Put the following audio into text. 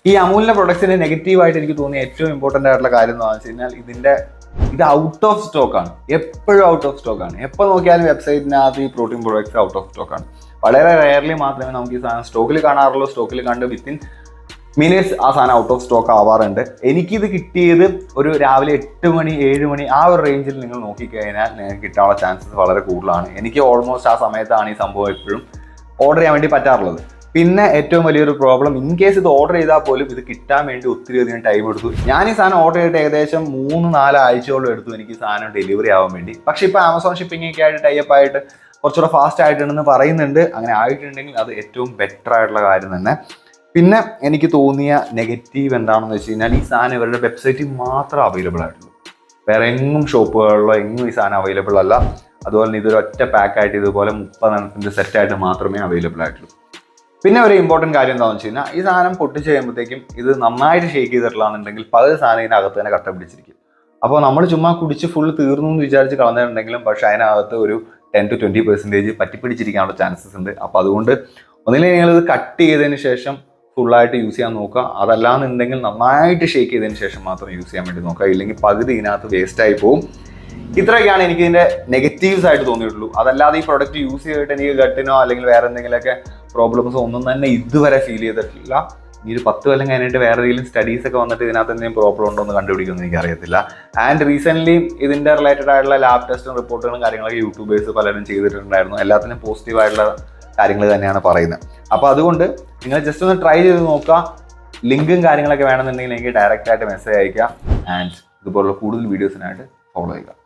ഈ അമൂലിന്റെ പ്രൊഡക്ട്സിന്റെ നെഗറ്റീവായിട്ട് എനിക്ക് തോന്നിയ ഏറ്റവും ഇമ്പോർട്ടന്റ് ആയിട്ടുള്ള കാര്യം എന്ന് വെച്ച് കഴിഞ്ഞാൽ ഇത് ഔട്ട് ഓഫ് സ്റ്റോക്ക് ആണ്. എപ്പോഴും ഔട്ട് ഓഫ് സ്റ്റോക്ക് ആണ്. എപ്പോൾ നോക്കിയാലും വെബ്സൈറ്റിനകത്ത് ഈ protein products out of stock ആണ്. വളരെ റെയർലി മാത്രമേ നമുക്ക് ഈ സാധനം സ്റ്റോക്കിൽ കാണാറുള്ളൂ. സ്റ്റോക്കിൽ കണ്ട് വിത്തിൻ മിനിറ്റ്സ് ആ സാധനം ഔട്ട് ഓഫ് സ്റ്റോക്ക് ആവാറുണ്ട്. എനിക്കിത് കിട്ടിയത് ഒരു രാവിലെ 8 മണി 7 മണി ആ ഒരു റേഞ്ചിൽ നിങ്ങൾ നോക്കിക്കഴിഞ്ഞാൽ നിങ്ങൾക്ക് കിട്ടാനുള്ള ചാൻസസ് വളരെ കൂടുതലാണ്. എനിക്ക് ഓൾമോസ്റ്റ് ആ സമയത്താണ് ഈ സംഭവം എപ്പോഴും ഓർഡർ ചെയ്യാൻ വേണ്ടി പറ്റാറുള്ളത്. പിന്നെ ഏറ്റവും വലിയൊരു പ്രോബ്ലം, ഇൻ കേസ് ഇത് ഓർഡർ ചെയ്താൽ പോലും ഇത് കിട്ടാൻ വേണ്ടി ഒത്തിരി അധികം ടൈം എടുത്തു. ഞാൻ ഈ സാധനം ഓർഡർ ചെയ്തിട്ട് ഏകദേശം 3-4 ആഴ്ചയോളം എടുത്തു എനിക്ക് ഈ സാധനം ഡെലിവറി ആവാൻ വേണ്ടി. പക്ഷെ ഇപ്പോൾ ആമസോൺ ഷിപ്പിംഗ് ഒക്കെ ആയിട്ട് ടൈപ്പ് ആയിട്ട് കുറച്ചുകൂടെ ഫാസ്റ്റ് ആയിട്ടുണ്ടെന്ന് പറയുന്നുണ്ട്. അങ്ങനെ ആയിട്ടുണ്ടെങ്കിൽ അത് ഏറ്റവും ബെറ്റർ ആയിട്ടുള്ള കാര്യം തന്നെ. പിന്നെ എനിക്ക് തോന്നിയ നെഗറ്റീവ് എന്താണെന്ന് വെച്ച് കഴിഞ്ഞാൽ ഈ സാധനം ഇവരുടെ വെബ്സൈറ്റിൽ മാത്രം അവൈലബിൾ ആയിട്ടുള്ളൂ. വേറെ എങ്ങും ഷോപ്പുകളിലോ എങ്ങും ഈ സാധനം അവൈലബിൾ അല്ല. അതുപോലെ തന്നെ ഇതൊരു ഒറ്റ പാക്കായിട്ട് ഇതുപോലെ 30 എണ്ണത്തിൻ്റെ സെറ്റായിട്ട് മാത്രമേ അവൈലബിൾ ആയിട്ടുള്ളൂ. പിന്നെ ഒരു ഇമ്പോർട്ടൻറ്റ് കാര്യം എന്താണെന്ന് വെച്ച് കഴിഞ്ഞാൽ ഈ സാധനം പൊട്ടിച്ച് കഴിയുമ്പോഴത്തേക്കും ഇത് നന്നായിട്ട് ഷേക്ക് ചെയ്തിട്ടില്ലാന്നുണ്ടെങ്കിൽ പകുതി സാധനം ഇതിനകത്ത് തന്നെ കട്ട പിടിച്ചിരിക്കും. അപ്പോൾ നമ്മൾ ചുമ്മാ കുടിച്ച് ഫുൾ തീർന്നു എന്ന് വിചാരിച്ച് കളഞ്ഞിട്ടുണ്ടെങ്കിലും പക്ഷേ അതിനകത്ത് ഒരു 10-20% പറ്റിപ്പിടിച്ചിരിക്കാനുള്ള ചാൻസസ് ഉണ്ട്. അപ്പോൾ അതുകൊണ്ട് ഒന്നില്ലെങ്കിൽ നിങ്ങളിത് കട്ട് ചെയ്തതിന് ശേഷം ഫുള്ളായിട്ട് യൂസ് ചെയ്യാൻ നോക്കുക. അതല്ലാന്നുണ്ടെങ്കിൽ നന്നായിട്ട് ഷേക്ക് ചെയ്തതിന് ശേഷം മാത്രം യൂസ് ചെയ്യാൻ വേണ്ടി നോക്കുക. ഇല്ലെങ്കിൽ പകുതി ഇതിനകത്ത് വേസ്റ്റായി പോകും. ഇത്രയൊക്കെയാണ് എനിക്ക് ഇതിൻ്റെ നെഗറ്റീവ്സ് ആയിട്ട് തോന്നിയിട്ടുള്ളൂ. അതല്ലാതെ ഈ പ്രൊഡക്റ്റ് യൂസ് ചെയ്തിട്ട് എനിക്ക് ഗട്ടിനോ അല്ലെങ്കിൽ വേറെ എന്തെങ്കിലുമൊക്കെ പ്രോബ്ലംസോ ഒന്നും തന്നെ ഇതുവരെ ഫീൽ ചെയ്തിട്ടില്ല. ഈ ഒരു 10 കൊല്ലം കഴിഞ്ഞിട്ട് വേറെ ഏതെങ്കിലും സ്റ്റഡീസ് ഒക്കെ വന്നിട്ട് ഇതിനകത്ത് എന്തെങ്കിലും പ്രോബ്ലം ഉണ്ടോ എന്ന് കണ്ടുപിടിക്കുമെന്ന് എനിക്കറിയത്തില്ല. ആൻഡ് റീസെൻ്റ്ലി ഇതിൻ്റെ റിലേറ്റഡ് ആയിട്ടുള്ള ലാബ് ടെസ്റ്റും റിപ്പോർട്ടുകളും കാര്യങ്ങളൊക്കെ യൂട്യൂബേഴ്സ് പലരും ചെയ്തിട്ടുണ്ടായിരുന്നു. എല്ലാത്തിനും പോസിറ്റീവായിട്ടുള്ള കാര്യങ്ങൾ തന്നെയാണ് പറയുന്നത്. അപ്പോൾ അതുകൊണ്ട് നിങ്ങൾ ജസ്റ്റ് ഒന്ന് ട്രൈ ചെയ്ത് നോക്കുക. ലിങ്കും കാര്യങ്ങളൊക്കെ വേണമെന്നുണ്ടെങ്കിൽ എനിക്ക് ഡയറക്റ്റായിട്ട് മെസ്സേജ് അയക്കുക. ആൻഡ് ഇതുപോലുള്ള കൂടുതൽ വീഡിയോസിനായിട്ട് ഫോളോ ചെയ്യുക.